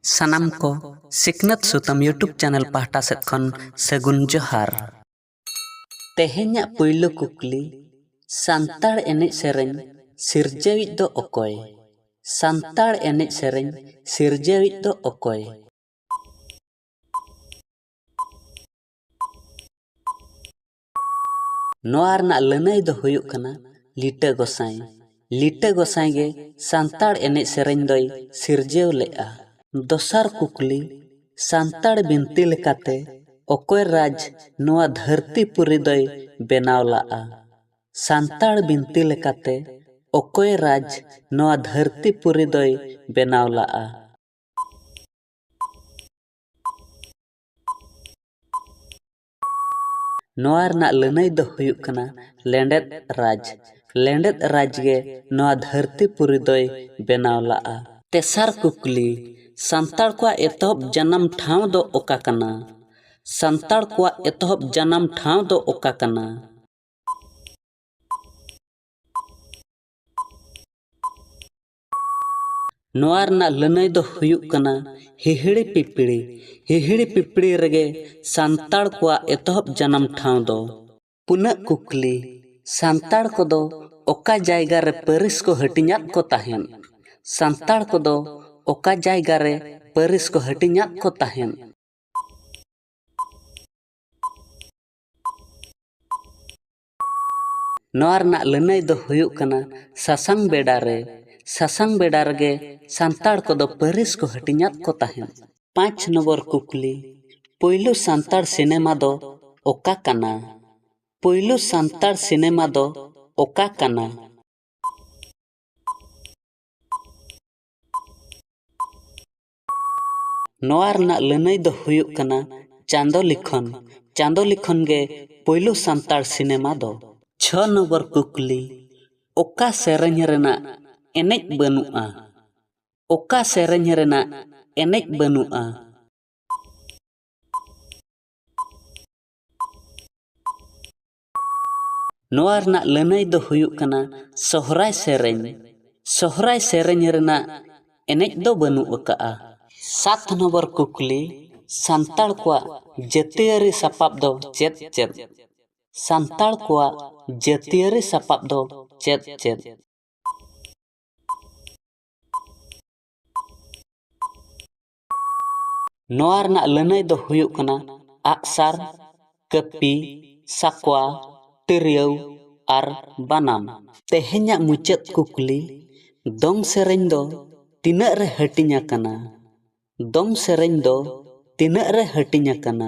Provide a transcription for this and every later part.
सानाम को सिकनत सुतम YouTube channel पाहटा सेद खन सगुन जोहार। तेहेन्या पुइलु कुकली सांताड़ एनेज सेरेñ सिरजेविज दो ओकोय। सांताड़ एनेज सेरेñ सिरजेविज दो ओकोय। नोआ रना लनाई दो हुयुग कना लिटा गोसाई। लिटा गोसाई गे सांताड़ एनेज सेरेñ दोय सिरजेव लेआ। दोसार कुकली सांताड़ बिनती लेकाते ओकोय राज नोआ धरती पुरी दोय बेनाव लाआ। सांताड़ बिनती लेकाते ओकोय राज नोआ धरती पुरी दोय बेनाव लाआ। नोआ रना लनाई दो हुयुग कना लेंडेद राज। लेंडेद राज गे नोआ धरती पुरी दोय बेनाव लाआ। तेसार कुकली सांताड़ को एतहब जन्म ठाव दो ओका कना। सांताड़ को एतहब जन्म ठाव दो ओका कना। नोआ रना लनाई दो हुयुग कना हिहिड़ी पिपड़ी। हिहिड़ी पिपड़ी रगे सांताड़ को एतहब जन्म ठाव दो। पुना कुकली सांताड़ को दो ओका जायगा रे परिस को हटिन्यात को ताहेन। सांताड़ को दो ओका जायगा रे परिस को हटिन्यात को ताहेन। नोआ रना लनाई दो हुयुग कना सासांग बेड़ा रे। सासांग बेड़ा रगे सांताड़ को दो परिस को हटिन्यात को ताहेन। 5 नंबर कुकली पुइलु सांताड़ सिनेमा दो ओका कना। पुइलु सांताड़ सिनेमा दो ओका कना। नोआ रना लनाई दो हुयुग कना चांदो लिखन। चांदो लिखन गे पुइलु सांताड़ सिनेमा दो। 6 नंबर कुकली ओका सेरेñ रेना एनेज बनुआ। ओका सेरेñ रेना एनेज बनुआ। नोआ रना लनाई दो हुयुग कना सोहराय सेरेñ। सोहराय सेरेñ रेना एनेज दो बनु अकाआ। 7 नंबर कुकली सांताड़ को जातियारी सपाब दो चेद चेद। सांताड़ को जातियारी सपाब दो चेद चेद। नोआ रना लनाई दो हुयुग कना आगसार कपी साकवा तिरियाव आर बानाम। तेहेन्या मुचाद कुकली दोंग सेरेñ दो तिना रे हटिन्या कना। दोंग सेरेñ दो तिना रे हटिन्या कना।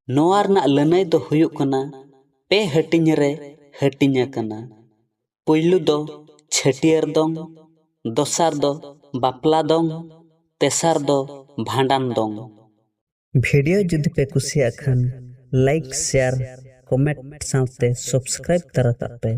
नोआ रना लनाई दो हुयुग कना पे हटिंग रे हटिन्या कना। पुइलु दो छटियर दोंग। दोसार दो बापला दोंग। तेसार दो भांडान दोंग। वीडियो जुदी पे कुसिया खान लाइक शेयर कमेंट साउते सब्सक्राइब तरा पे।